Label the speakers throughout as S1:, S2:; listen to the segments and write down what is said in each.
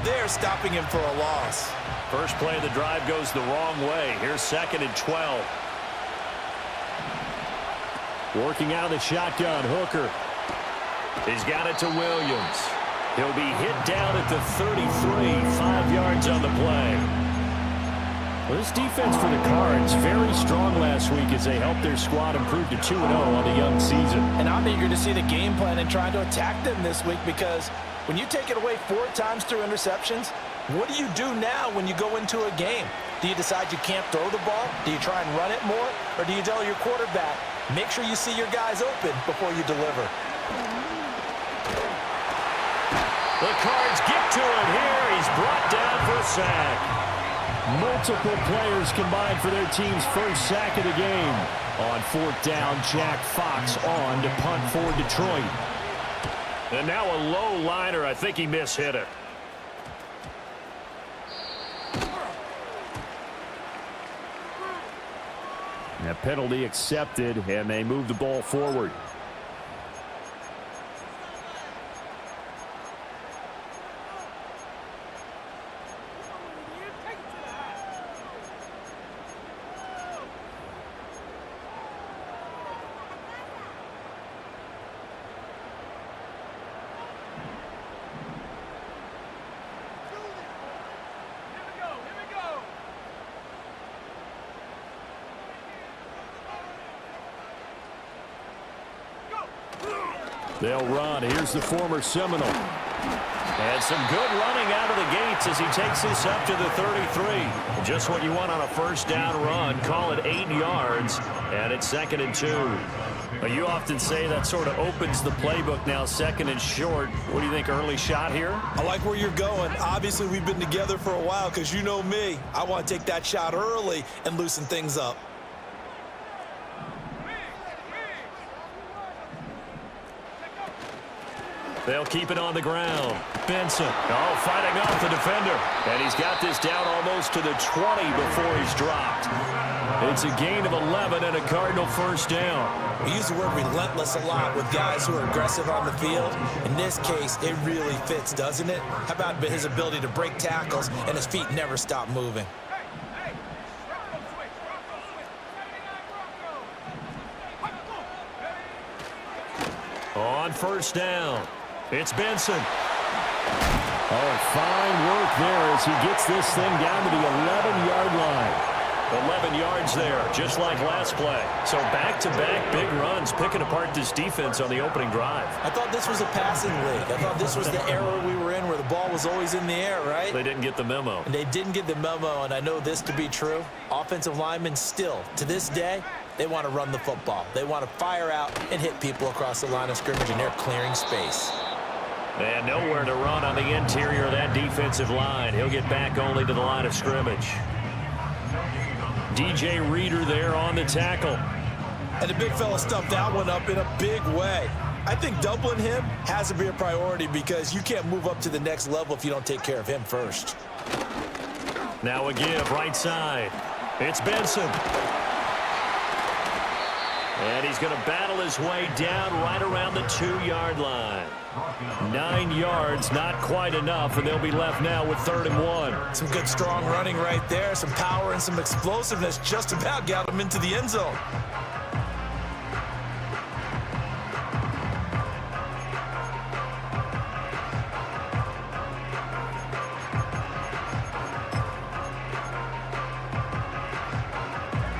S1: They're stopping him for a loss.
S2: First play of the drive goes the wrong way. Here's 2nd and 12. Working out of the shotgun, Hooker. He's got it to Williams. He'll be hit down at the 33, 5 yards on the play. Well, this defense for the Cards, very strong last week as they helped their squad improve to 2-0 on the young season.
S1: And I'm eager to see the game plan and trying to attack them this week, because when you take it away 4 times through interceptions, what do you do now when you go into a game? Do you decide you can't throw the ball? Do you try and run it more? Or do you tell your quarterback, make sure you see your guys open before you deliver?
S2: The Cards get to him here. He's brought down for a sack.
S3: Multiple players combined for their team's first sack of the game. On 4th down, Jack Fox on to punt for Detroit.
S2: And now a low liner. I think he mishit it.
S3: That penalty accepted, and they move the ball forward. They'll run. Here's the former Seminole.
S2: And some good running out of the gates as he takes this up to the 33. Just what you want on a first down run. Call it 8 yards, and it's 2nd and 2. But you often say that sort of opens the playbook now, 2nd and short. What do you think, early shot here?
S1: I like where you're going. Obviously, we've been together for a while, because you know me. I want to take that shot early and loosen things up.
S2: They'll keep it on the ground. Benson, fighting off the defender. And he's got this down almost to the 20 before he's dropped. It's a gain of 11 and a Cardinal first down.
S1: We use the word relentless a lot with guys who are aggressive on the field. In this case, it really fits, doesn't it? How about his ability to break tackles and his feet never stop moving?
S2: On first down, it's Benson.
S3: Fine work there as he gets this thing down to the 11-yard line.
S2: 11 yards there, just like last play. So back-to-back big runs, picking apart this defense on the opening drive.
S1: I thought this was a passing league. I thought this was the era we were in where the ball was always in the air, right?
S2: They didn't get the memo.
S1: And they didn't get the memo, and I know this to be true. Offensive linemen still, to this day, they want to run the football. They want to fire out and hit people across the line of scrimmage, and they're clearing space.
S2: And nowhere to run on the interior of that defensive line. He'll get back only to the line of scrimmage. DJ Reader there on the tackle.
S1: And the big fella stuffed that one up in a big way. I think doubling him has to be a priority, because you can't move up to the next level if you don't take care of him first.
S2: Now a give right side. It's Benson. And he's going to battle his way down right around the 2-yard line. 9 yards, not quite enough, and they'll be left now with 3rd and 1.
S1: Some good strong running right there, some power and some explosiveness, just about got him into the end zone.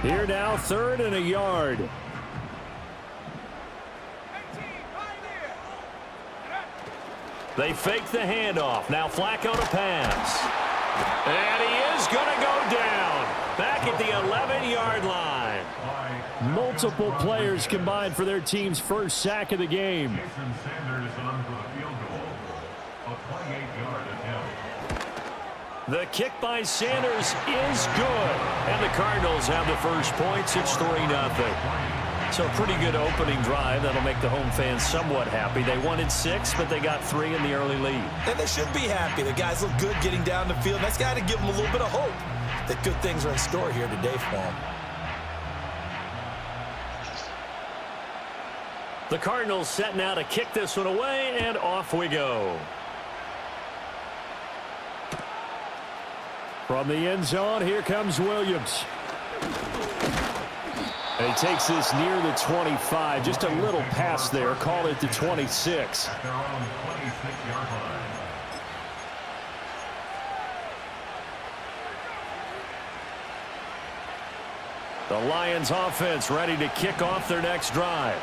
S3: Here now, 3rd and a yard.
S2: They fake the handoff. Now Flacco to pass. And he is going to go down. Back at the 11-yard line.
S3: Multiple players combined for their team's first sack of the game.
S2: The kick by Sanders is good. And the Cardinals have the first points. It's 3-0. So a pretty good opening drive. That'll make the home fans somewhat happy. They wanted 6, but they got 3 in the early lead.
S1: And they should be happy. The guys look good getting down the field. That's got to give them a little bit of hope that good things are in store here today for them.
S2: The Cardinals set now to kick this one away, and off we go.
S3: From the end zone, here comes Williams. And he takes this near the 25. Just a little pass there. Call it the 26.
S2: The Lions offense ready to kick off their next drive.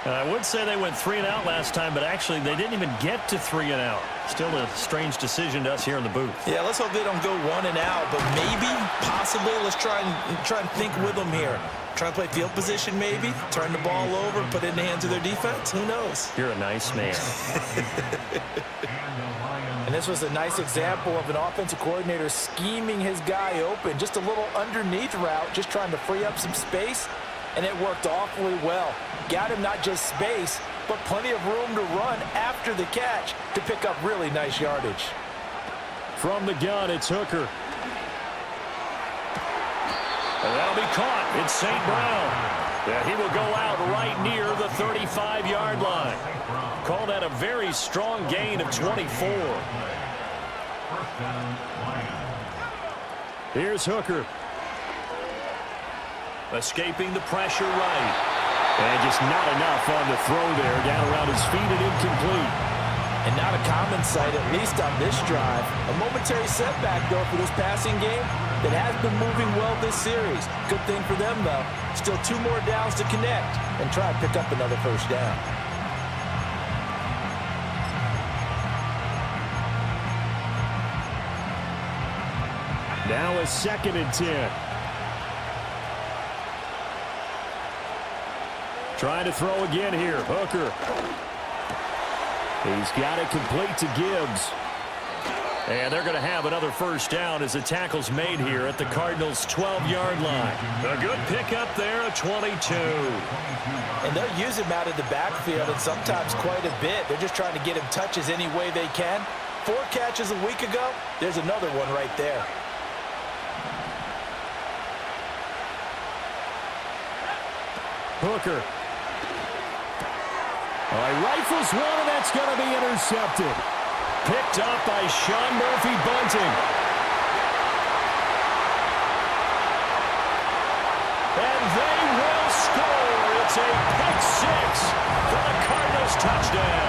S2: I would say they went 3 and out last time, but actually they didn't even get to 3 and out. Still a strange decision to us here in the booth.
S1: Yeah, let's hope they don't go 1 and out, but maybe, possibly, let's try and think with them here. Try and play field position maybe, turn the ball over, put it in the hands of their defense. Who knows?
S2: You're a nice man.
S1: And this was a nice example of an offensive coordinator scheming his guy open. Just a little underneath route, just trying to free up some space, and it worked awfully well. Got him not just space, but plenty of room to run after the catch to pick up really nice yardage.
S3: From the gun, it's Hooker.
S2: And that'll be caught. It's St. Brown. Yeah, he will go out right near the 35-yard line. Call that a very strong gain of 24.
S3: Here's Hooker.
S2: Escaping the pressure right.
S3: And just not enough on the throw there. Down around his feet and incomplete.
S1: And not a common sight, at least on this drive. A momentary setback, though, for this passing game that has been moving well this series. Good thing for them, though. Still 2 more downs to connect and try and pick up another first down.
S3: Now a 2nd and 10. Trying to throw again here. Hooker. He's got it complete to Gibbs.
S2: And they're going to have another first down as the tackle's made here at the Cardinals' 12-yard line. A good pickup there, a 22.
S1: And they'll use him out of the backfield, and sometimes quite a bit. They're just trying to get him touches any way they can. 4 catches a week ago. There's another one right there.
S3: Hooker. All right, rifles one, and that's going to be intercepted.
S2: Picked up by Sean Murphy-Bunting. And they will score. It's a pick 6 for the Cardinals touchdown.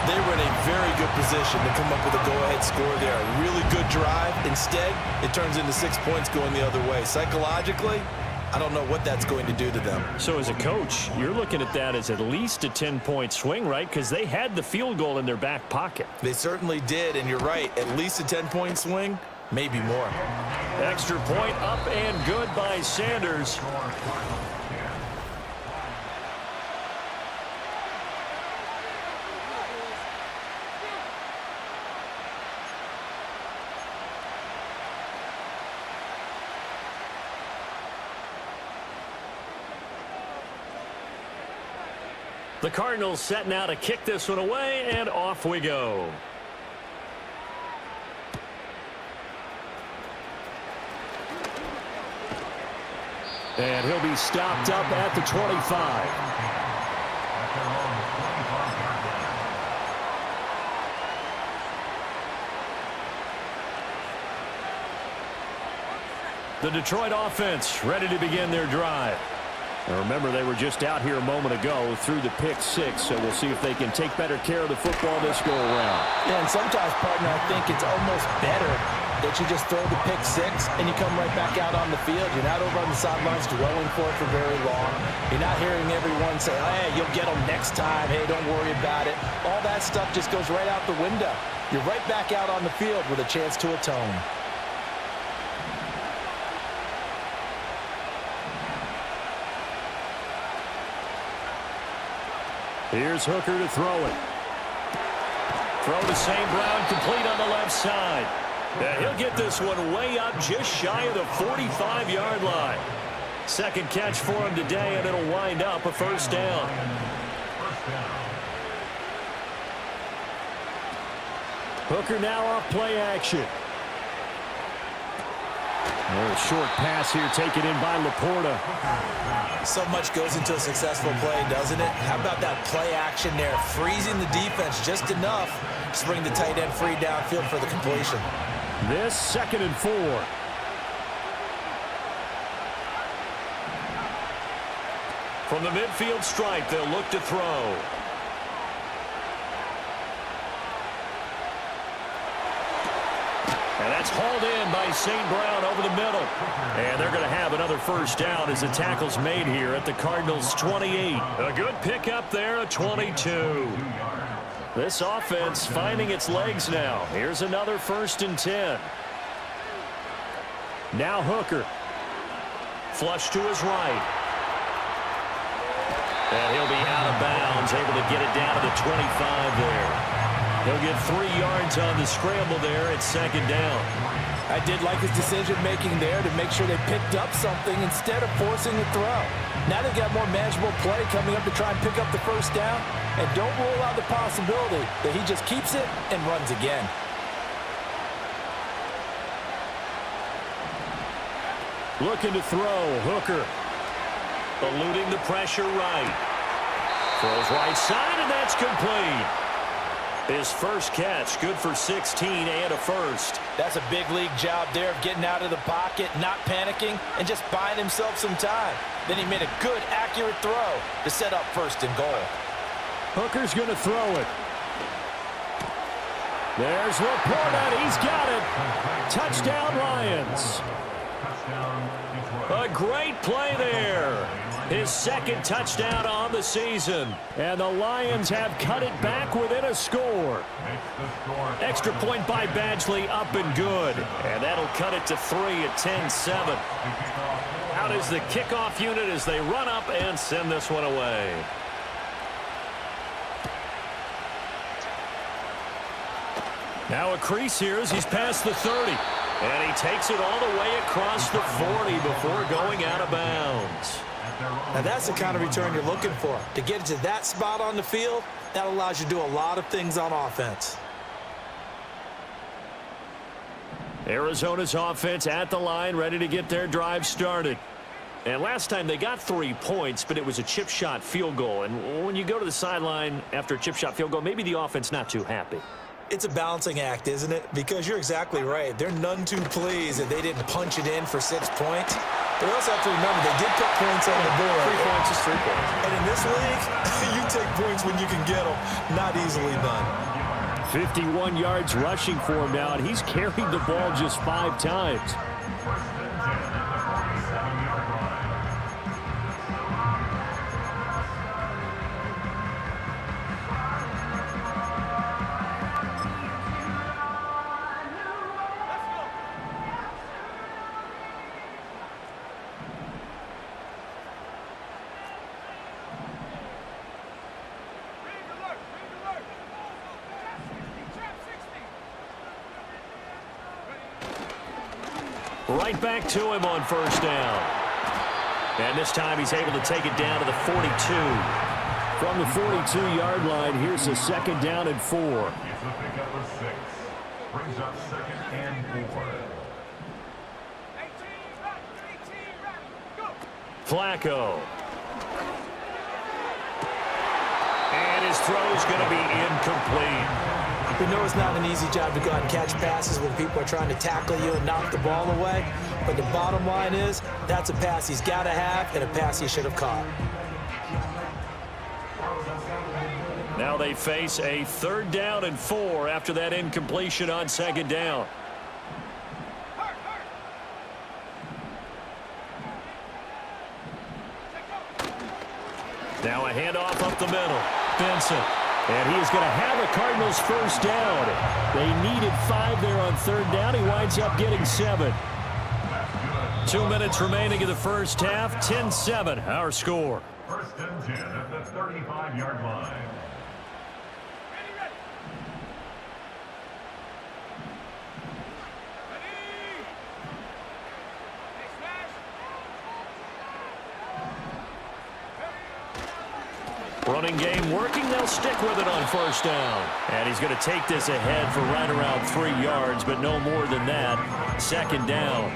S1: They were in a very good position to come up with a go-ahead score there. A really good drive. Instead, it turns into 6 points going the other way. Psychologically, I don't know what that's going to do to them.
S2: So as a coach, you're looking at that as at least a 10-point swing, right? Because they had the field goal in their back pocket.
S1: They certainly did, and you're right. At least a 10-point swing, maybe more.
S2: Extra point up and good by Sanders. The Cardinals set now to kick this one away, and off we go.
S3: And he'll be stopped up at the 25.
S2: The Detroit offense ready to begin their drive.
S3: Now remember, they were just out here a moment ago through the pick 6, so we'll see if they can take better care of the football this go-around.
S1: Yeah, and sometimes, partner, I think it's almost better that you just throw the pick 6 and you come right back out on the field. You're not over on the sidelines dwelling for it for very long. You're not hearing everyone say, hey, you'll get them next time. Hey, don't worry about it. All that stuff just goes right out the window. You're right back out on the field with a chance to atone.
S3: Here's Hooker to throw it.
S2: Throw to St. Brown, complete on the left side. And he'll get this one way up just shy of the 45-yard line. Second catch for him today, and it'll wind up a first down.
S3: Hooker now off play action. A short pass here taken in by Laporta.
S1: So much goes into a successful play, doesn't it? How about that play action there? Freezing the defense just enough to bring the tight end free downfield for the completion.
S3: This 2nd and 4.
S2: From the midfield stripe, they'll look to throw. And that's hauled in by St. Brown over the middle. And they're going to have another first down as the tackle's made here at the Cardinals' 28. A good pickup there at 22. This offense finding its legs now. Here's another 1st and 10.
S3: Now Hooker.
S2: Flush to his right. And he'll be out of bounds, able to get it down to the 25 there. He'll get 3 yards on the scramble there at 2nd down.
S1: I did like his decision-making there to make sure they picked up something instead of forcing the throw. Now they've got more manageable play coming up to try and pick up the first down. And don't rule out the possibility that he just keeps it and runs again.
S3: Looking to throw. Hooker.
S2: Eluding the pressure right. Throws right side, and that's complete. His first catch, good for 16 and a first.
S1: That's a big league job there of getting out of the pocket, not panicking, and just buying himself some time. Then he made a good, accurate throw to set up 1st and goal.
S3: Hooker's going to throw it. There's Laporta. He's got it. Touchdown, Lions.
S2: A great play there. His 2nd touchdown on the season.
S3: And the Lions have cut it back within a score.
S2: Extra point by Badgley, up and good. And that'll cut it to 3 at 10-7. Out is the kickoff unit as they run up and send this one away. Now a crease here as he's past the 30. And he takes it all the way across the 40 before going out of bounds.
S1: Now that's the kind of return you're looking for. To get to that spot on the field, that allows you to do a lot of things on offense.
S2: Arizona's offense at the line, ready to get their drive started. And last time they got 3 points, but it was a chip shot field goal. And when you go to the sideline after a chip shot field goal, maybe the offense not too happy.
S1: It's a balancing act, isn't it? Because you're exactly right. They're none too pleased that they didn't punch it in for 6 points. But we also have to remember they did put points on the board.
S2: 3 points is 3 points.
S1: And in this league, you take points when you can get them. Not easily done.
S3: 51 yards rushing for him now, and he's carried the ball just 5 times.
S2: Right back to him on 1st down. And this time he's able to take it down to the 42.
S3: From the 42-yard line, here's a 2nd down and 4.
S4: Brings up 2nd and 4.
S2: Flacco. And his throw's going to be incomplete.
S1: We know it's not an easy job to go out and catch passes when people are trying to tackle you and knock the ball away. But the bottom line is, that's a pass he's got to have and a pass he should have caught.
S2: Now they face a 3rd down and 4 after that incompletion on 2nd down. Now a handoff up the middle. Benson.
S3: And he is going to have a Cardinals first down. They needed 5 there on 3rd down. He winds up getting 7.
S2: 2 minutes remaining in the first half. 10-7, our score.
S4: 1st and 10 at the 35-yard line.
S2: Running game working. They'll stick with it on first down. And he's going to take this ahead for right around 3 yards, but no more than that. Second down.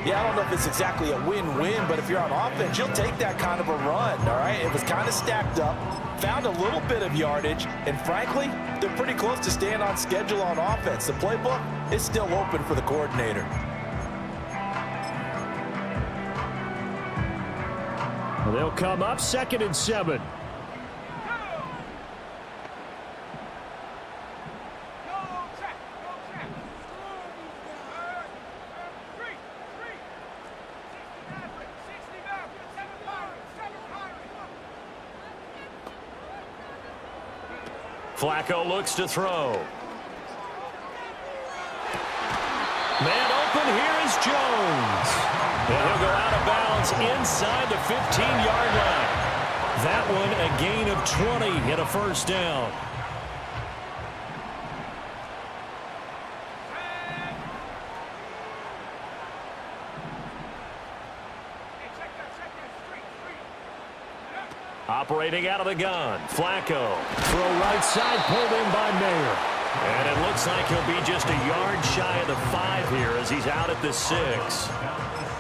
S1: Yeah, I don't know if it's exactly a win-win, but if you're on offense, you'll take that kind of a run, all right? It was kind of stacked up, found a little bit of yardage, and frankly, they're pretty close to staying on schedule on offense. The playbook is still open for the coordinator.
S3: They'll come up 2nd and 7.
S2: Flacco looks to throw. Man open, here is Jones. And he'll go out of bounds inside the 15-yard line. That one a gain of 20 and a first down. Operating out of the gun, Flacco.
S3: Throw right side, pulled in by Mayer.
S2: And it looks like he'll be just a yard shy of the 5 here as he's out at the 6.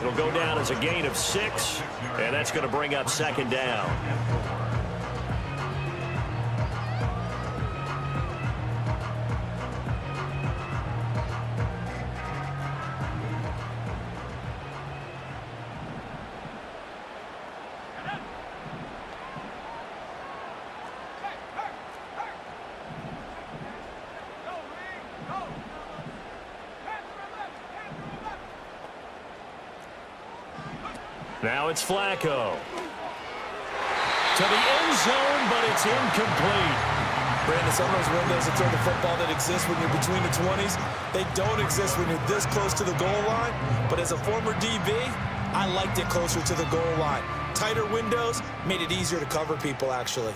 S2: It'll go down as a gain of 6, and that's going to bring up second down. Now it's Flacco. To the end zone, but it's incomplete.
S1: Brandon, some of those windows to throw the football that exist when you're between the 20s, they don't exist when you're this close to the goal line. But as a former DB, I liked it closer to the goal line. Tighter windows made it easier to cover people, actually.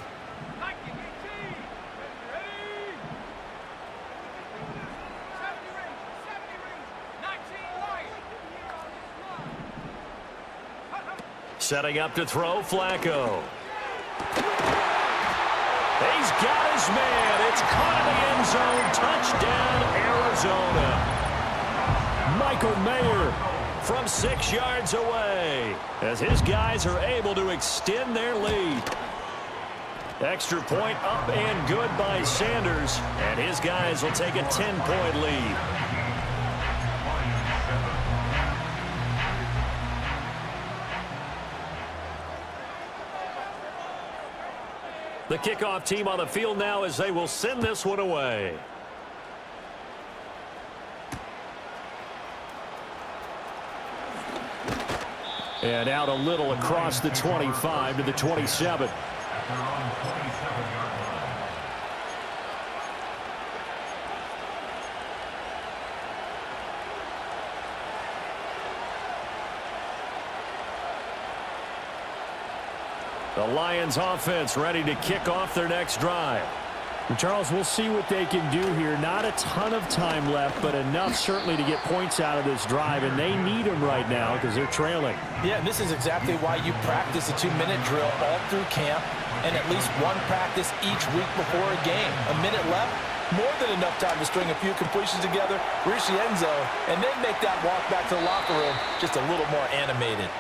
S2: Setting up to throw, Flacco. He's got his man. It's caught in the end zone. Touchdown, Arizona. Michael Mayer from 6 yards away as his guys are able to extend their lead. Extra point up and good by Sanders, and his guys will take a 10-point lead. The kickoff team on the field now as they will send this one away.
S3: And out a little across the 25 to the 27.
S2: The Lions offense ready to kick off their next drive.
S3: And Charles, we'll see what they can do here. Not a ton of time left, but enough certainly to get points out of this drive, and they need them right now because they're trailing.
S1: Yeah, and this is exactly why you practice a 2-minute drill all through camp and at least one practice each week before a game. A minute left, more than enough time to string a few completions together, reach the end zone, and then make that walk back to the locker room just a little more animated.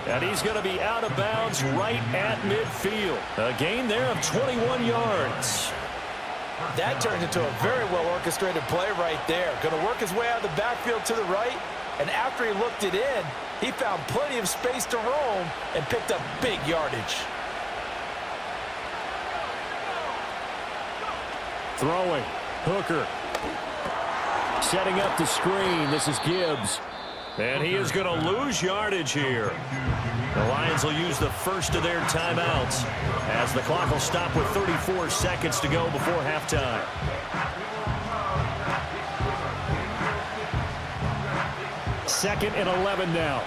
S2: And he's going to be out of bounds right at midfield. A gain there of 21 yards.
S1: That turns into a very well-orchestrated play right there. Going to work his way out of the backfield to the right, and after he looked it in, he found plenty of space to roam and picked up big yardage.
S3: Throwing. Hooker. Setting up the screen. This is Gibbs.
S2: And he is going to lose yardage here. The Lions will use the first of their timeouts as the clock will stop with 34 seconds to go before halftime.
S3: Second and 11 now.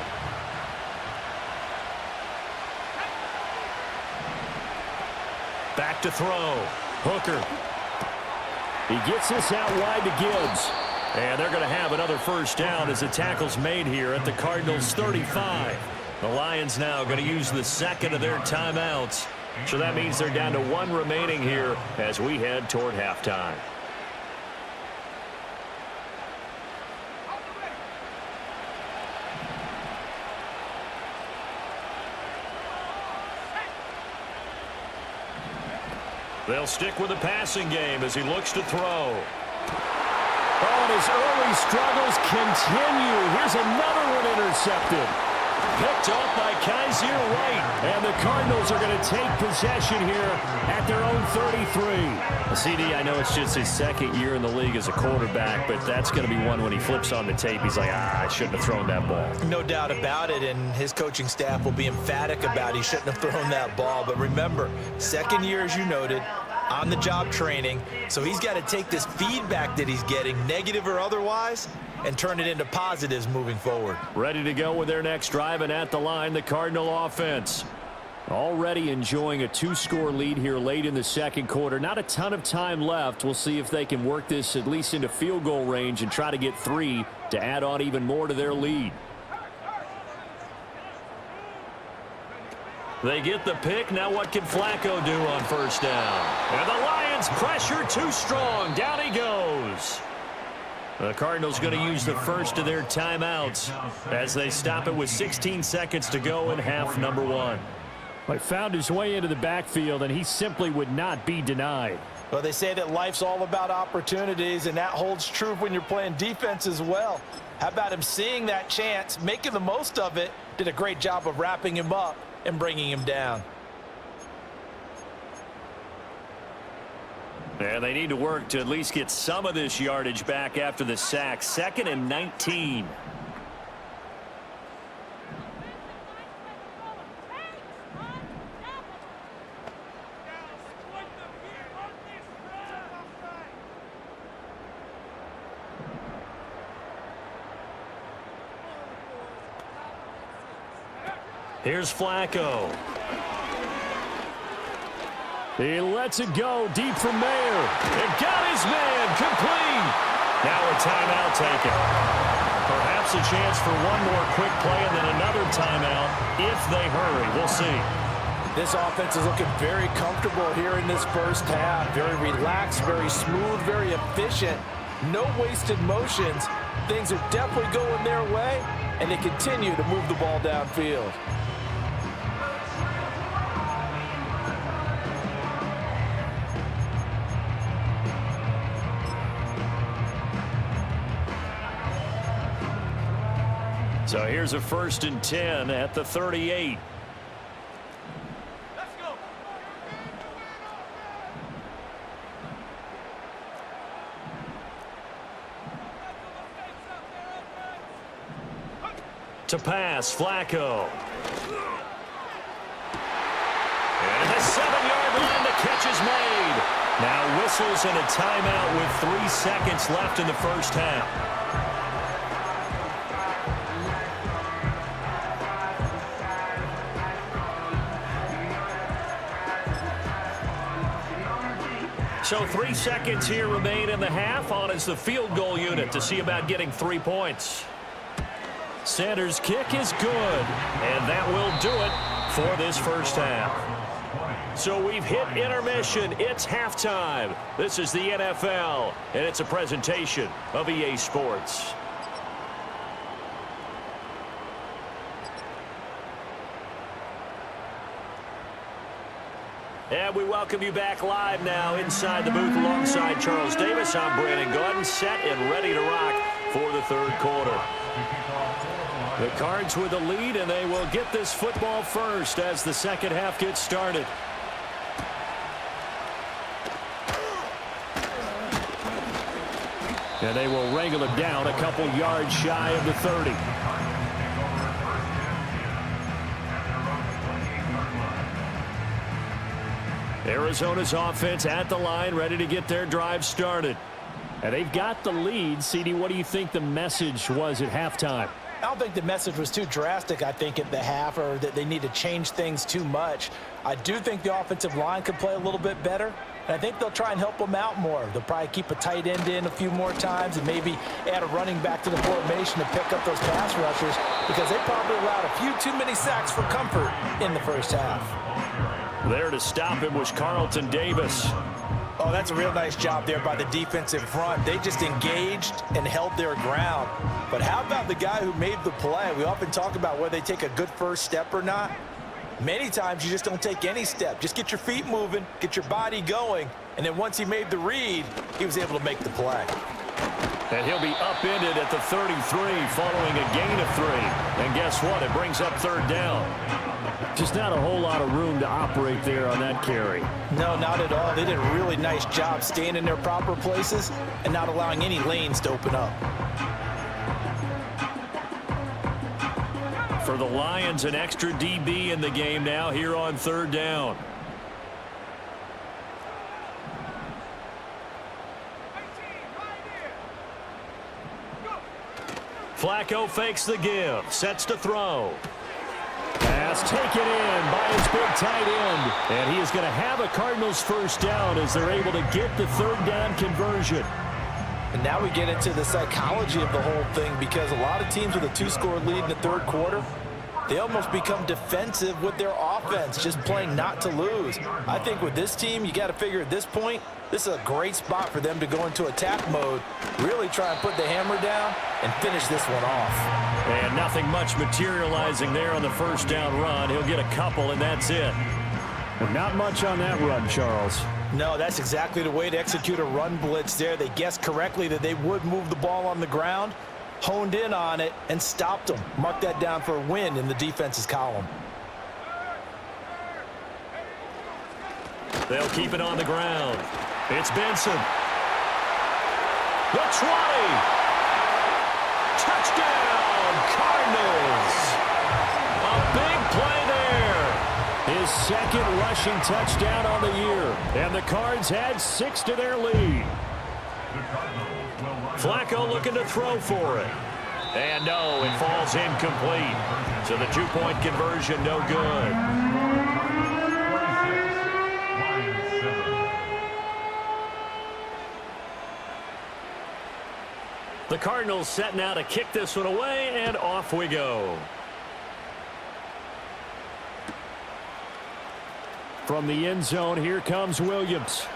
S2: Back to throw. Hooker.
S3: He gets this out wide to Gibbs.
S2: And they're going to have another first down as the tackle's made here at the Cardinals' 35. The Lions now going to use the second of their timeouts So that means they're down to 1 remaining here as we head toward halftime. They'll stick with the passing game as he looks to throw.
S3: Oh, and his early struggles continue. Here's another one intercepted. Picked off by Kaiser White. And the Cardinals are going to take possession here at their own 33.
S2: CD, I know it's just his second year in the league as a quarterback, but that's going to be one when he flips on the tape. He's like, I shouldn't have thrown that ball.
S1: No doubt about it, and his coaching staff will be emphatic about he shouldn't have thrown that ball. But remember, second year, as you noted, on-the-job training, so he's got to take this feedback that he's getting, negative or otherwise, and turn it into positives moving forward.
S2: Ready to go with their next drive, and at the line, the Cardinal offense.
S3: Already enjoying a 2-score lead here late in the second quarter. Not a ton of time left. We'll see if they can work this at least into field goal range and try to get 3 to add on even more to their lead.
S2: They get the pick. Now what can Flacco do on first down? And the Lions pressure too strong. Down he goes. The Cardinals going to use the first of their timeouts as they stop it with 16 seconds to go in half number 1.
S3: He found his way into the backfield, and he simply would not be denied.
S1: Well, they say that life's all about opportunities, and that holds true when you're playing defense as well. How about him seeing that chance, making the most of it, did a great job of wrapping him up and bringing him down.
S2: And they need to work to at least get some of this yardage back after the sack. 2nd and 19. Here's Flacco.
S3: He lets it go deep from there.
S2: It got his man complete. Now a timeout taken. Perhaps a chance for one more quick play and then another timeout if they hurry. We'll see.
S1: This offense is looking very comfortable here in this first half. Very relaxed, very smooth, very efficient. No wasted motions. Things are definitely going their way, and they continue to move the ball downfield.
S2: So here's a 1st and 10 at the 38.
S5: Let's go.
S2: To pass, Flacco. And the 7-yard line, the catch is made. Now whistles and a timeout with 3 seconds left in the first half. So 3 seconds here remain in the half. On is the field goal unit to see about getting 3 points. Sanders' kick is good, and that will do it for this first half. So we've hit intermission. It's halftime. This is the NFL, and it's a presentation of EA Sports. And we welcome you back live now inside the booth alongside Charles Davis. I'm Brandon Gordon, set and ready to rock for the third quarter. The Cards with the lead, and they will get this football first as the second half gets started.
S3: And they will wrangle it down a couple yards shy of the 30.
S2: Arizona's offense at the line, ready to get their drive started.
S3: And they've got the lead. CD, what do you think the message was at halftime?
S1: I don't think the message was too drastic, I think, at the half, or that they need to change things too much. I do think the offensive line could play a little bit better, and I think they'll try and help them out more. They'll probably keep a tight end in a few more times and maybe add a running back to the formation to pick up those pass rushers, because they probably allowed a few too many sacks for comfort in the first half.
S3: There to stop him was Carlton Davis.
S1: Oh, that's a real nice job there by the defensive front. They just engaged and held their ground. But how about the guy who made the play? We often talk about whether they take a good first step or not. Many times you just don't take any step. Just get your feet moving, get your body going, and then once he made the read, he was able to make the play.
S3: And he'll be upended at the 33 following a gain of 3. And guess what? It brings up third down. Just not a whole lot of room to operate there on that carry.
S1: No, not at all. They did a really nice job staying in their proper places and not allowing any lanes to open up.
S3: For the Lions, an extra DB in the game now here on third down. Flacco fakes the give, sets to throw. Pass taken in by his big tight end. And he is going to have a Cardinals first down as they're able to get the third down conversion.
S1: And now we get into the psychology of the whole thing, because a lot of teams with a 2-score lead in the third quarter, they almost become defensive with their offense, just playing not to lose. I think with this team, you got to figure at this point, this is a great spot for them to go into attack mode, really try and put the hammer down and finish this one off.
S3: And nothing much materializing there on the first down run. He'll get a couple, and that's it.
S2: Well, not much on that run, Charles.
S1: No, that's exactly the way to execute a run blitz there. They guessed correctly that they would move the ball on the ground, honed in on it, and stopped them. Mark that down for a win in the defense's column.
S3: They'll keep it on the ground. It's Benson. The 20. Touchdown, Cardinals. A big play there. His second rushing touchdown on the year. And the Cards had 6 to their lead. Flacco looking to throw for it. And no, it falls incomplete. So the 2-point conversion no good. The Cardinals set now to kick this one away, and off we go. From the end zone, here comes Williams.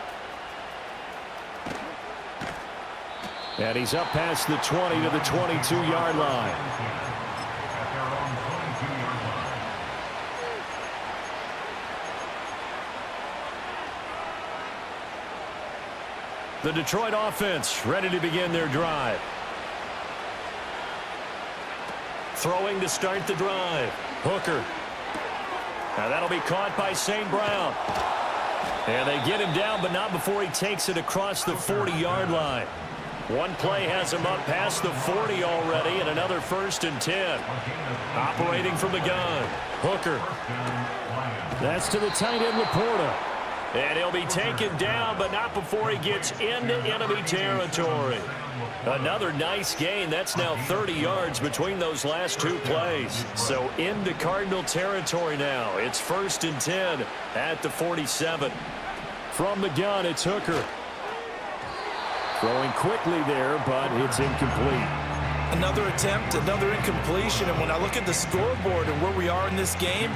S3: And he's up past the 20 to the 22-yard line. The Detroit offense ready to begin their drive. Throwing to start the drive. Hooker. Now that'll be caught by St. Brown. And they get him down, but not before he takes it across the 40-yard line. One play has him up past the 40 already, and another 1st and 10. Operating from the gun. Hooker. That's to the tight end, Laporta. And he'll be taken down, but not before he gets into enemy territory. Another nice gain. That's now 30 yards between those last 2 plays. So into Cardinal territory now. It's 1st and 10 at the 47. From the gun, it's Hooker. Throwing quickly there, but it's incomplete.
S1: Another attempt, another incompletion. And when I look at the scoreboard and where we are in this game,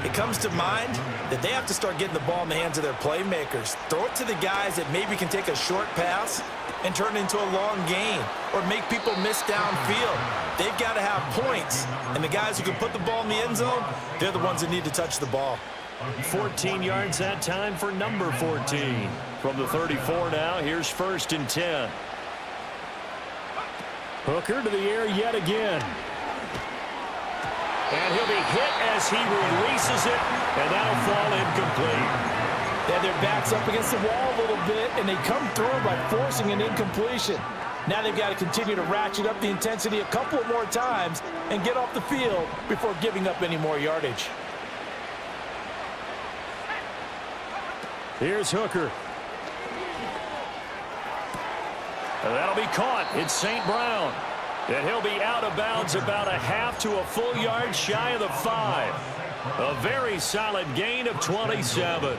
S1: it comes to mind that they have to start getting the ball in the hands of their playmakers. Throw it to the guys that maybe can take a short pass and turn it into a long gain or make people miss downfield. They've got to have points. And the guys who can put the ball in the end zone, they're the ones that need to touch the ball.
S3: 14 yards that time for number 14. From the 34 now, here's 1st and 10. Hooker to the air yet again. And he'll be hit as he releases it, and that'll fall incomplete.
S1: They have their backs up against the wall a little bit, and they come through by forcing an incompletion. Now they've got to continue to ratchet up the intensity a couple more times and get off the field before giving up any more yardage.
S3: Here's Hooker. And that'll be caught. It's St. Brown. And he'll be out of bounds about a half to a full yard shy of the 5. A very solid gain of 27.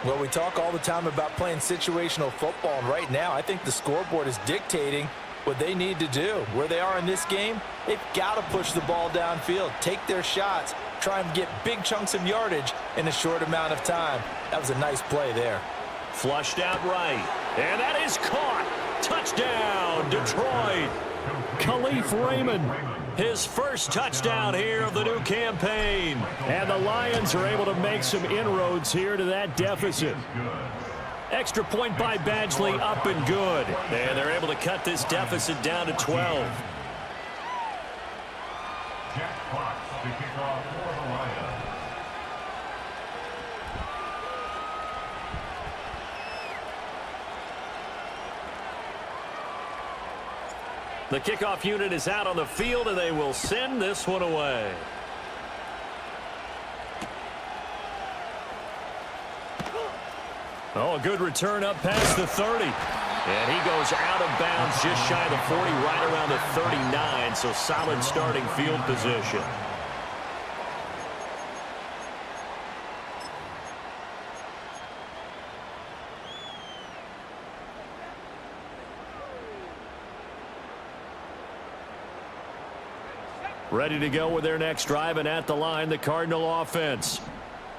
S1: Well, we talk all the time about playing situational football, and right now I think the scoreboard is dictating what they need to do. Where they are in this game, they've got to push the ball downfield, take their shots, try and get big chunks of yardage in a short amount of time. That was a nice play there.
S2: Flushed out right. And that is caught. Touchdown, Detroit.
S3: Khalif Raymond.
S2: His first touchdown here of the new campaign.
S3: And the Lions are able to make some inroads here to that deficit.
S2: Extra point by Badgley, up and good. And they're able to cut this deficit down to 12.
S4: Jack Fox to kick off for the Lions.
S2: The kickoff unit is out on the field, and they will send this one away. Oh, a good return up past the 30. And he goes out of bounds just shy of the 40, right around the 39, so solid starting field position. Ready to go with their next drive, and at the line, the Cardinal offense.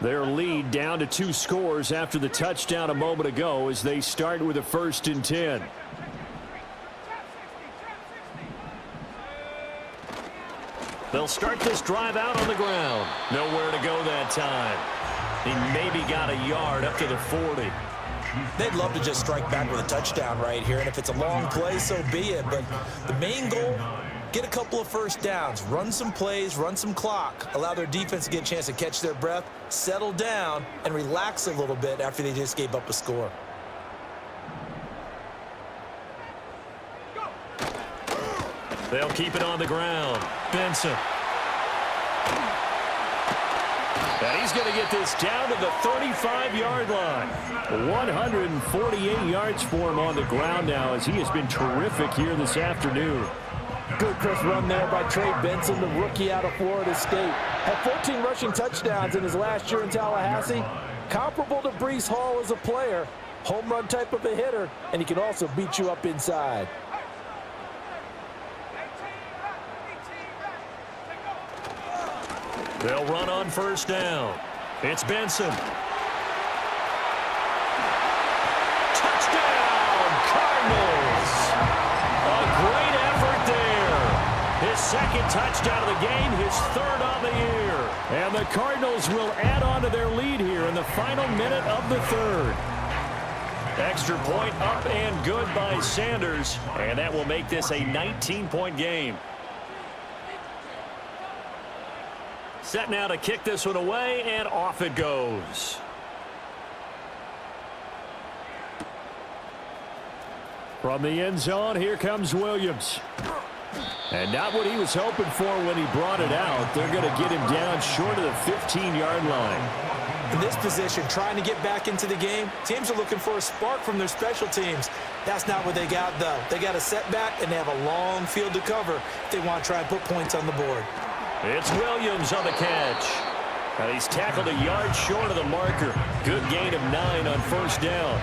S2: Their lead down to 2 scores after the touchdown a moment ago as they start with a 1st and 10. They'll start this drive out on the ground. Nowhere to go that time. He maybe got a yard up to the 40.
S1: They'd love to just strike back with a touchdown right here, and if it's a long play, so be it. But the main goal, get a couple of first downs, run some plays, run some clock, allow their defense to get a chance to catch their breath, settle down, and relax a little bit after they just gave up a score.
S2: They'll keep it on the ground. Benson. And he's going to get this down to the 35-yard line.
S3: 148 yards for him on the ground now as he has been terrific here this afternoon.
S5: Good crisp run there by Trey Benson, the rookie out of Florida State. Had 14 rushing touchdowns in his last year in Tallahassee. Comparable to Breece Hall as a player. Home run type of a hitter, and he can also beat you up inside.
S2: They'll run on 1st down. It's Benson. Touchdown, Cardinals. A great effort there. His 2nd touchdown of the game, his 3rd on the year.
S3: And the Cardinals will add on to their lead here in the final minute of the 3rd.
S2: Extra point up and good by Sanders. And that will make this a 19-point game. Set now to kick this one away, and off it goes.
S3: From the end zone, here comes Williams. And not what he was hoping for when he brought it out. They're going to get him down short of the 15-yard line.
S1: In this position, trying to get back into the game, teams are looking for a spark from their special teams. That's not what they got, though. They got a setback, and they have a long field to cover if they want to try and put points on the board.
S2: It's Williams on the catch. And he's tackled a yard short of the marker. Good gain of 9 on 1st down.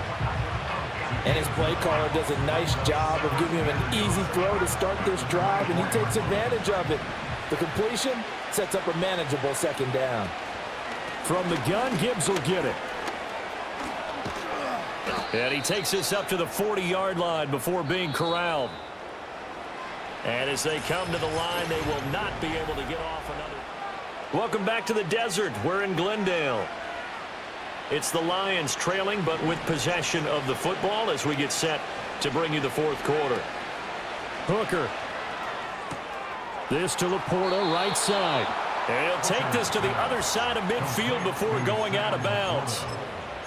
S5: And his play caller does a nice job of giving him an easy throw to start this drive, and he takes advantage of it. The completion sets up a manageable 2nd down.
S3: From the gun, Gibbs will get it.
S2: And he takes this up to the 40-yard line before being corralled. And as they come to the line, they will not be able to get off another. Welcome back to the desert. We're in Glendale. It's the Lions trailing, but with possession of the football as we get set to bring you the 4th quarter.
S3: Hooker. This to Laporta, right side.
S2: And he'll take this to the other side of midfield before going out of bounds.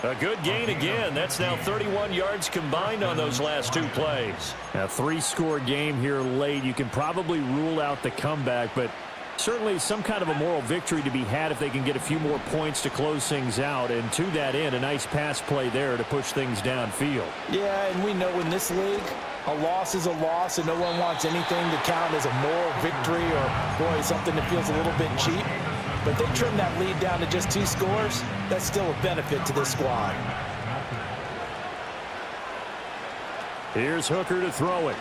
S2: A good gain again. That's now 31 yards combined on those last 2 plays.
S3: A 3-score game here late. You can probably rule out the comeback, but certainly some kind of a moral victory to be had if they can get a few more points to close things out. And to that end, a nice pass play there to push things downfield.
S5: Yeah, and we know in this league, a loss is a loss, and no one wants anything to count as a moral victory or, boy, something that feels a little bit cheap. But they trim that lead down to just 2 scores. That's still a benefit to this squad.
S3: Here's Hooker to throw it.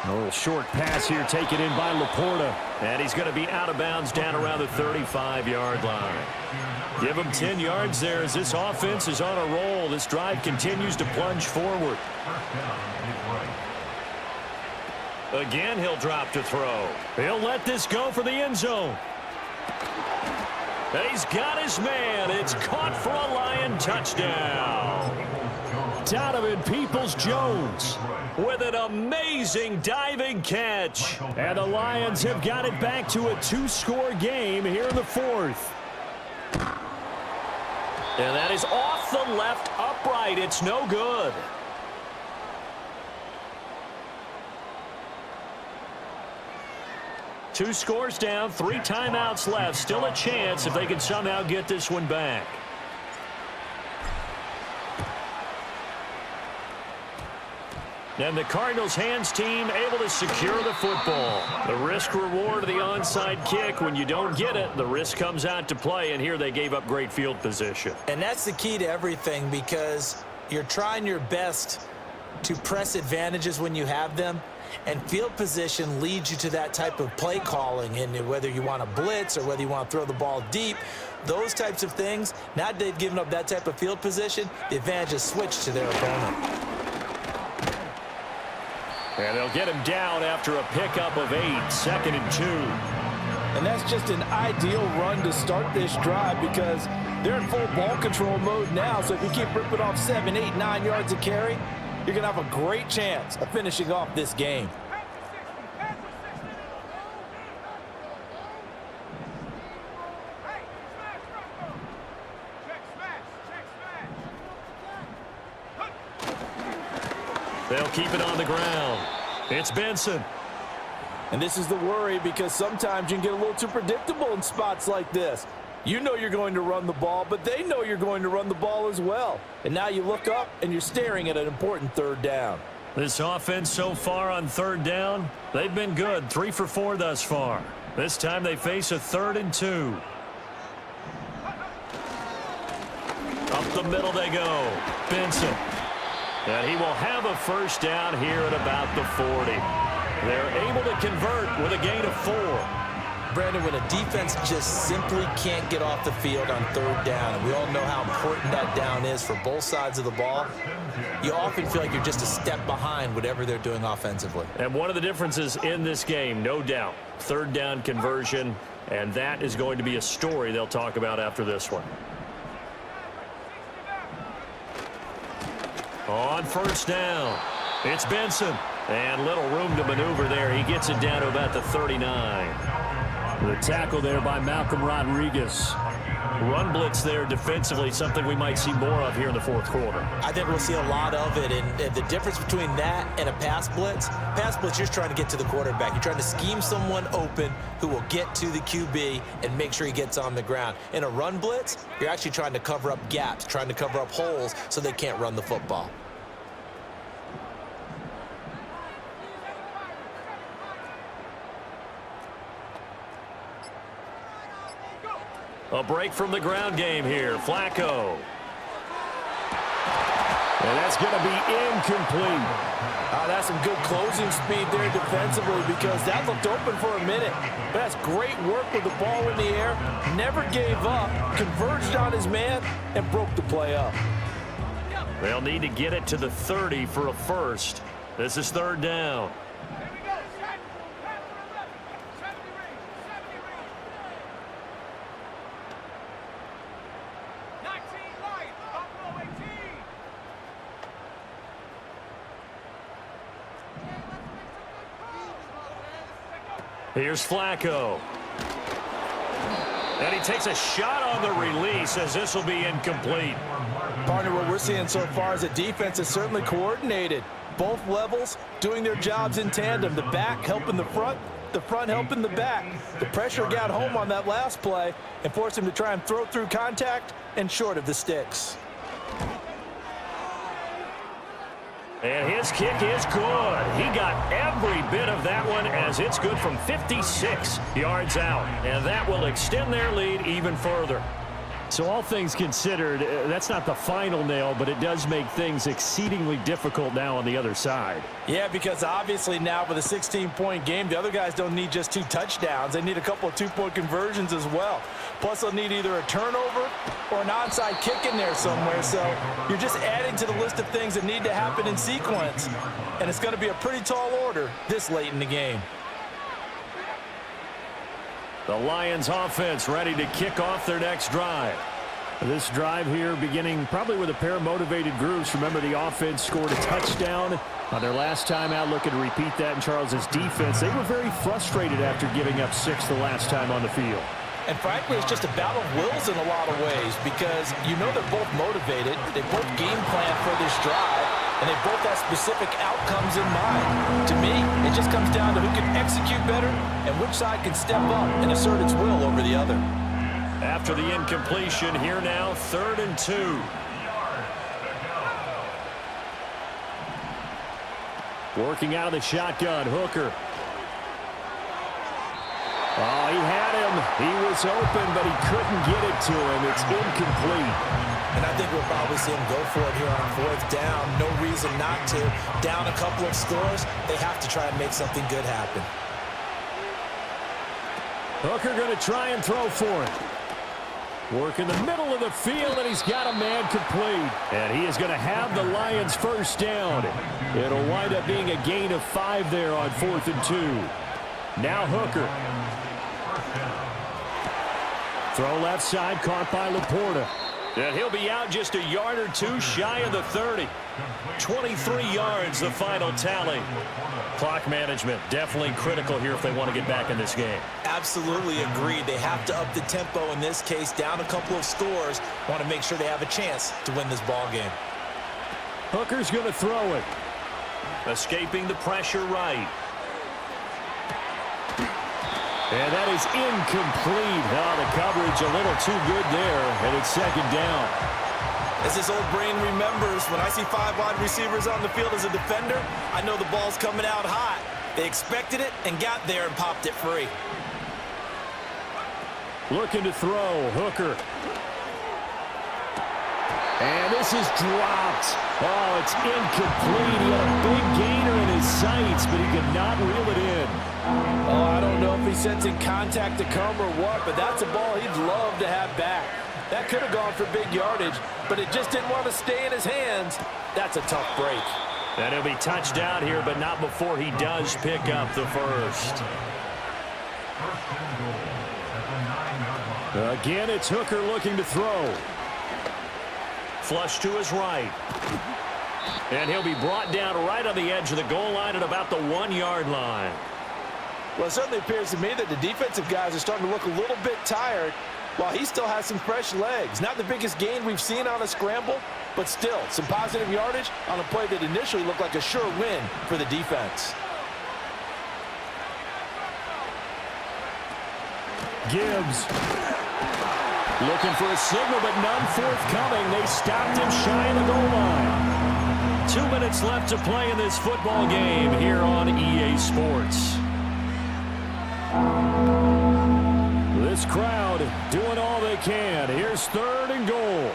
S3: A little short pass here taken in by Laporta.
S2: And he's going to be out of bounds down around the 35-yard line. Give him 10 yards there as this offense is on a roll. This drive continues to plunge forward. Again, he'll drop to throw. He'll let this go for the end zone. He's got his man. It's caught for a Lion touchdown.
S3: Donovan Peoples-Jones
S2: with an amazing diving catch.
S3: And the Lions have got it back to a 2-score game here in the fourth.
S2: And that is off the left upright. It's no good. Two scores down, 3 timeouts left. Still a chance if they can somehow get this one back. And the Cardinals hands team able to secure the football. The risk reward of the onside kick. When you don't get it, the risk comes out to play, and here they gave up great field position.
S1: And that's the key to everything, because you're trying your best to press advantages when you have them, and field position leads you to that type of play calling. And whether you want to blitz or whether you want to throw the ball deep, those types of things, now that they've given up that type of field position, the advantage is switched to their opponent.
S2: And they'll get him down after a pickup of 8, 2nd and 2.
S5: And that's just an ideal run to start this drive, because they're in full ball control mode now. So if you keep ripping off 7, 8, 9 yards of carry, you're going to have a great chance of finishing off this game.
S2: They'll keep it on the ground. It's Benson.
S5: And this is the worry, because sometimes you can get a little too predictable in spots like this. You know you're going to run the ball, but they know you're going to run the ball as well. And now you look up and you're staring at an important 3rd down.
S2: This offense so far on 3rd down, they've been good. 3 for 4 thus far. This time they face a 3rd and 2. Up the middle they go. Benson. And he will have a 1st down here at about the 40. They're able to convert with a gain of 4.
S1: Brandon, when a defense just simply can't get off the field on 3rd down, and we all know how important that down is for both sides of the ball, you often feel like you're just a step behind whatever they're doing offensively.
S2: And one of the differences in this game, no doubt, 3rd down conversion, and that is going to be a story they'll talk about after this one. On 1st down, it's Benson. And little room to maneuver there. He gets it down to about the 39.
S3: The tackle there by Malcolm Rodriguez.
S2: Run blitz there defensively, something we might see more of here in the 4th quarter.
S1: I think we'll see a lot of it. And the difference between that and a pass blitz, you're just trying to get to the quarterback. You're trying to scheme someone open who will get to the QB and make sure he gets on the ground. In a run blitz, you're actually trying to cover up gaps, trying to cover up holes so they can't run the football.
S2: A break from the ground game here. Flacco.
S3: And that's going to be incomplete.
S5: That's some good closing speed there defensively, because that looked open for a minute. But that's great work with the ball in the air. Never gave up, converged on his man, and broke the play up.
S2: They'll need to get it to the 30 for a 1st. This is 3rd down. Here's Flacco. And he takes a shot on the release as this will be incomplete.
S5: Partner, what we're seeing so far is a defense is certainly coordinated. Both levels doing their jobs in tandem. The back helping the front helping the back. The pressure got home on that last play and forced him to try and throw through contact and short of the sticks.
S2: And his kick is good. He got every bit of that one, as it's good from 56 yards out. And that will extend their lead even further.
S3: So all things considered, that's not the final nail, but it does make things exceedingly difficult now on the other side.
S5: Yeah, because obviously now with a 16-point game, the other guys don't need just 2 touchdowns. They need a couple of 2-point conversions as well. Plus, they'll need either a turnover or an onside kick in there somewhere. So you're just adding to the list of things that need to happen in sequence. And it's going to be a pretty tall order this late in the game.
S3: The Lions offense ready to kick off their next drive. This drive here beginning probably with a pair of motivated groups. Remember, the offense scored a touchdown on their last time out, looking to repeat that in Charles' defense. They were very frustrated after giving up 6 the last time on the field.
S5: And frankly, it's just a battle of wills in a lot of ways because you know they're both motivated. They both game plan for this drive, and they both have specific outcomes in mind. To me, it just comes down to who can execute better and which side can step up and assert its will over the other.
S3: After the incompletion, here now, 3rd and 2. Working out of the shotgun, Hooker. Oh, he had him. He was open, but he couldn't get it to him. It's incomplete.
S5: And I think we'll probably see him go for it here on 4th down. No reason not to. Down a couple of scores, they have to try and make something good happen.
S3: Hooker going to try and throw for it. Work in the middle of the field, and he's got a man complete. And he is going to have the Lions first down. It'll wind up being a gain of 5 there on 4th and 2. Now Hooker. Throw left side, caught by Laporta. And he'll be out just a yard or 2 shy of the 30. 23 yards, the final tally. Clock management, definitely critical here if they want to get back in this game.
S5: Absolutely agreed. They have to up the tempo in this case, down a couple of scores. Want to make sure they have a chance to win this ball game.
S3: Hooker's going to throw it.
S2: Escaping the pressure right.
S3: And that is incomplete. Oh, the coverage a little too good there, and it's 2nd down.
S5: As this old brain remembers, when I see 5 wide receivers on the field as a defender, I know the ball's coming out hot. They expected it and got there and popped it free.
S3: Looking to throw, Hooker. And this is dropped. Oh, it's incomplete. He had a big gainer in his sights, but he could not reel it in.
S5: Oh, I don't know if he's sensing contact to come or what, but that's a ball he'd love to have back. That could have gone for big yardage, but it just didn't want to stay in his hands. That's a tough break.
S2: And he'll be touched out here, but not before he does pick up the first.
S3: Again, it's Hooker looking to throw.
S2: Flush to his right. And he'll be brought down right on the edge of the goal line at about the 1-yard line.
S5: Well, it certainly appears to me that the defensive guys are starting to look a little bit tired while he still has some fresh legs. Not the biggest gain we've seen on a scramble, but still some positive yardage on a play that initially looked like a sure win for the defense.
S3: Gibbs. Looking for a signal, but none forthcoming. They stopped him shy of the goal line.
S2: 2 minutes left to play in this football game here on EA Sports.
S3: This crowd doing all they can. Here's 3rd and goal.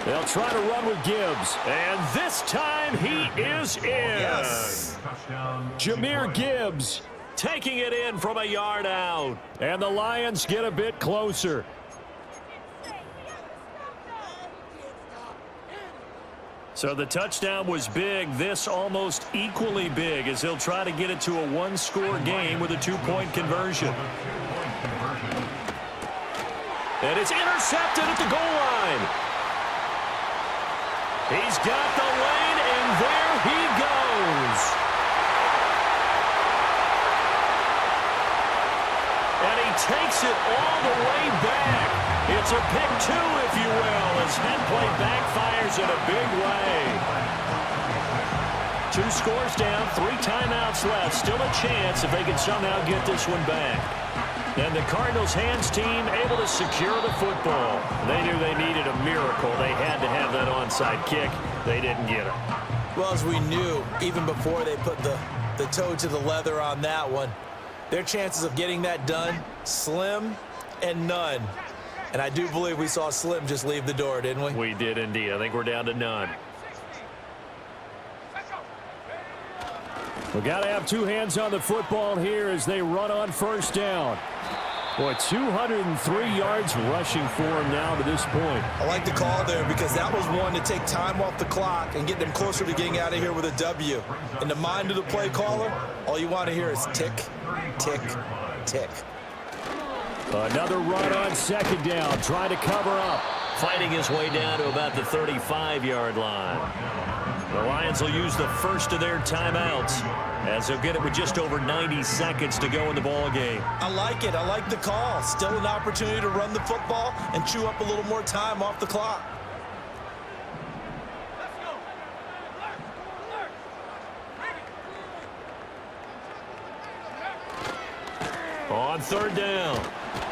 S3: They'll try to run with Gibbs.
S2: And this time he is in.
S5: Yes.
S3: Jahmyr Gibbs
S2: taking it in from a yard out.
S3: And the Lions get a bit closer.
S2: So the touchdown was big. This almost equally big as he'll try to get it to a 1-score game with a 2-point conversion. And it's intercepted at the goal line. He's got the lane, and there he goes. And he takes it all the way back. It's a pick 2, if you will, as that play backfires in a big way. 2 scores down, 3 timeouts left. Still a chance if they can somehow get this one back. And the Cardinals' hands team able to secure the football. They knew they needed a miracle. They had to have that onside kick. They didn't get it.
S5: Well, as we knew, even before they put the toe to the leather on that one,
S1: Their chances of getting that done, slim and none. And I do believe we saw Slim just leave the door, didn't we?
S2: We did indeed. I think we're down to none.
S3: We got to have two hands on the football here as they run on first down. Boy, 203 yards rushing for him now to this point.
S1: I like the call there because that was one to take time off the clock and get them closer to getting out of here with a W. In the mind of the play caller, all you want to hear is tick, tick, tick.
S3: Another run on second down, trying to cover up.
S2: Fighting his way down to about the 35-yard line. The Lions will use the first of their timeouts as they'll get it with just over 90 seconds to go in the ball game.
S1: I like it. I like the call. Still an opportunity to run the football and chew up a little more time off the clock.
S2: On third down,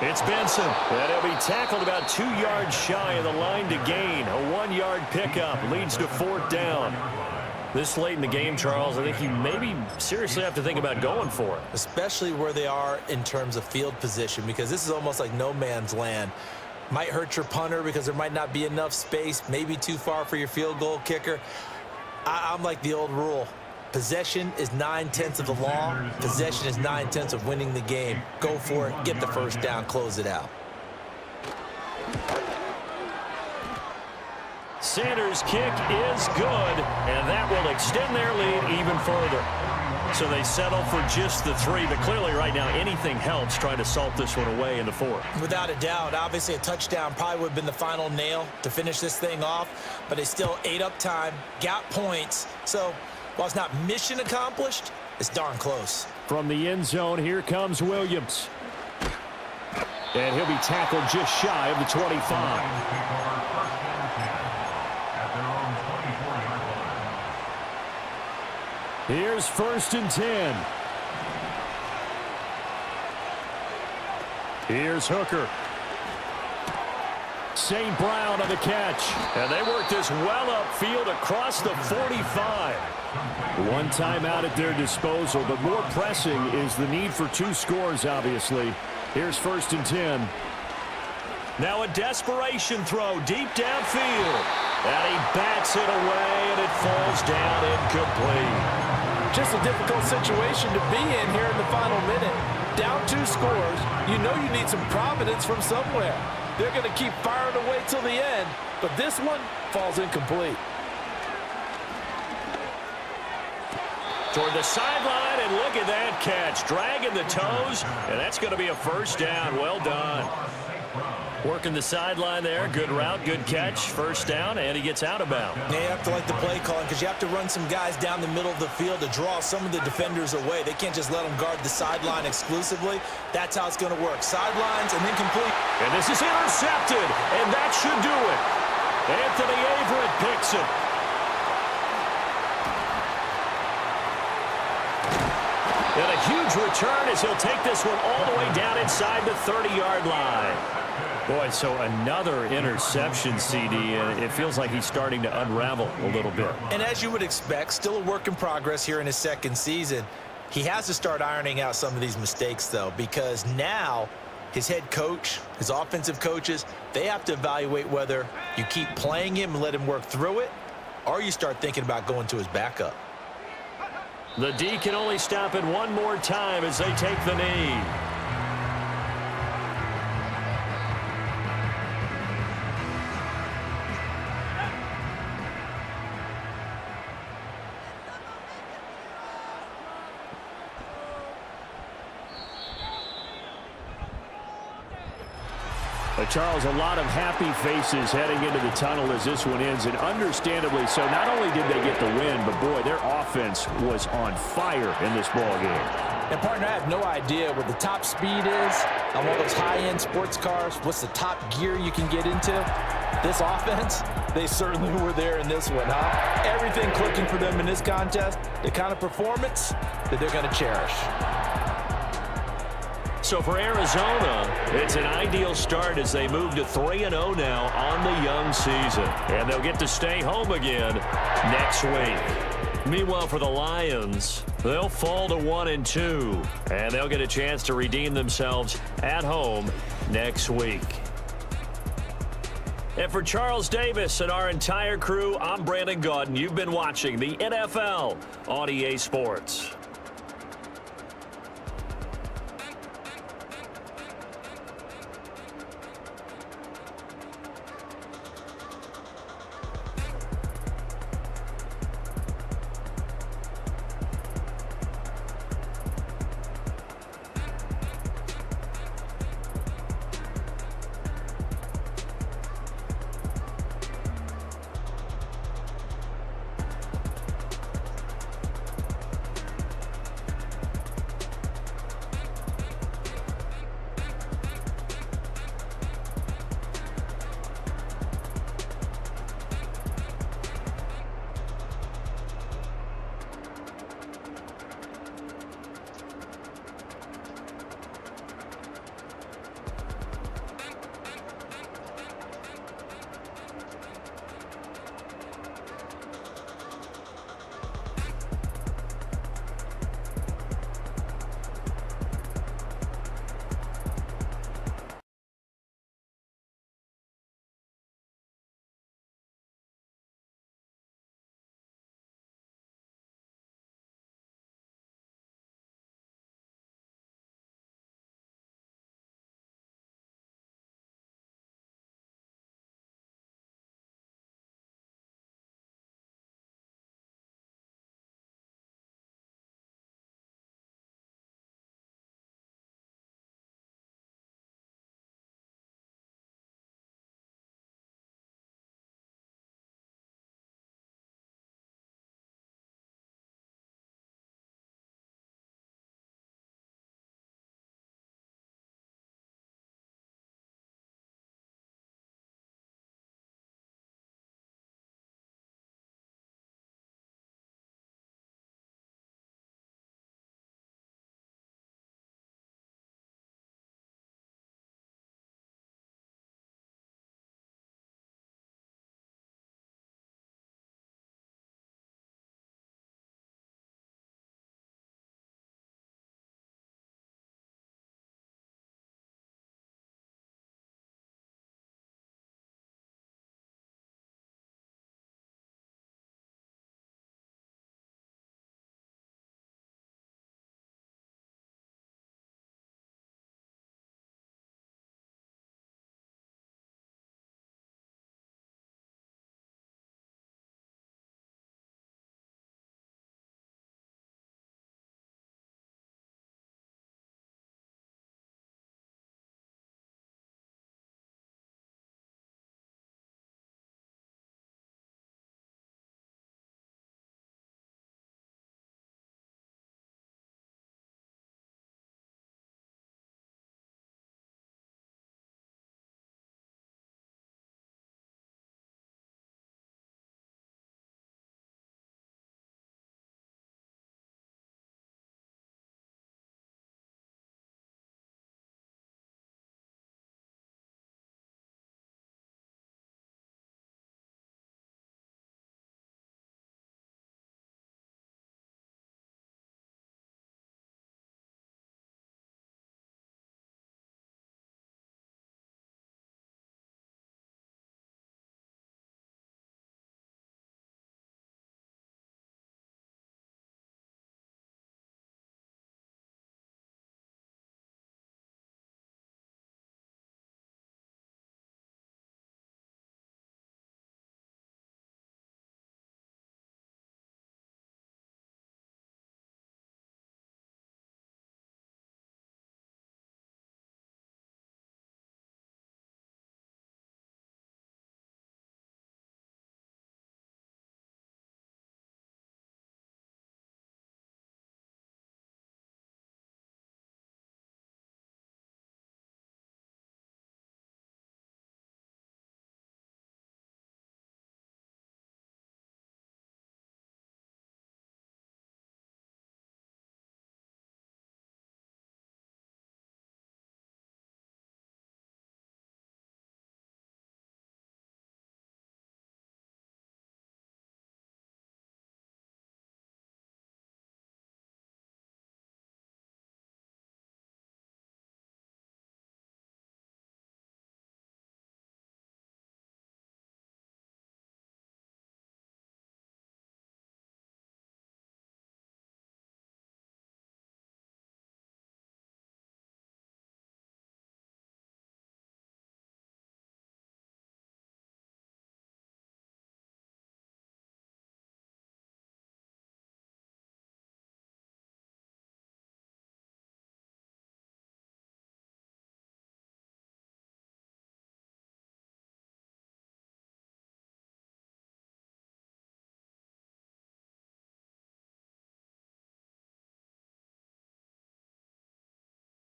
S2: it's Benson. And he'll be tackled about 2 yards shy of the line to gain. A 1-yard pickup leads to fourth down. This late in the game, Charles, I think you maybe seriously have to think about going for it.
S1: Especially where they are in terms of field position, because this is almost like no man's land. Might hurt your punter because there might not be enough space, maybe too far for your field goal kicker. I'm like the old rule. Possession is 9/10 of the law. Possession is 9/10 of winning the game. Go for it. Get the first down. Close it out.
S2: Sanders' kick is good, and that will extend their lead even further. So they settle for just the 3, but clearly right now anything helps trying to salt this one away in the 4th.
S1: Without a doubt, obviously a touchdown probably would have been the final nail to finish this thing off, but they still ate up time, got points. So while it's not mission accomplished, it's darn close.
S3: From the end zone, here comes Williams. And he'll be tackled just shy of the 25. Here's 1st and 10. Here's Hooker. St. Brown on the catch.
S2: And they work this well upfield across the 45.
S3: One timeout at their disposal, but more pressing is the need for 2 scores, obviously. Here's 1st and 10.
S2: Now a desperation throw deep downfield. And he bats it away, and it falls down incomplete.
S5: Just a difficult situation to be in here in the final minute. Down 2 scores, you know you need some providence from somewhere. They're going to keep firing away till the end, but this one falls incomplete.
S2: Toward the sideline, and look at that catch. Dragging the toes, and that's going to be a first down. Well done. Working the sideline there. Good route, good catch. First down, and he gets out of bounds.
S1: Yeah, you have to like the play calling because you have to run some guys down the middle of the field to draw some of the defenders away. They can't just let them guard the sideline exclusively. That's how it's going to work. Sidelines and incomplete.
S2: And this is intercepted, and that should do it. Anthony Averett picks it. And a huge return as he'll take this one all the way down inside the 30-yard line. Boy, so another interception, CD, and it feels like he's starting to unravel a little bit.
S1: And as you would expect, still a work in progress here in his 2nd season. He has to start ironing out some of these mistakes, though, because now his head coach, his offensive coaches, they have to evaluate whether you keep playing him and let him work through it, or you start thinking about going to his backup.
S2: The D can only stop it one more time as they take the knee.
S3: Charles, a lot of happy faces heading into the tunnel as this one ends, and understandably so. Not only did they get the win, but boy, their offense was on fire in this ball game.
S5: And partner, I have no idea what the top speed is on one of those high-end sports cars. What's the top gear you can get into? This offense, they certainly were there in this one, huh? Everything clicking for them in this contest, the kind of performance that they're going to cherish.
S2: So for Arizona, it's an ideal start as they move to 3-0 now on the young season. And they'll get to stay home again next week. Meanwhile, for the Lions, they'll fall to 1-2, and they'll get a chance to redeem themselves at home next week. And for Charles Davis and our entire crew, I'm Brandon Gaudin. You've been watching the NFL on EA Sports.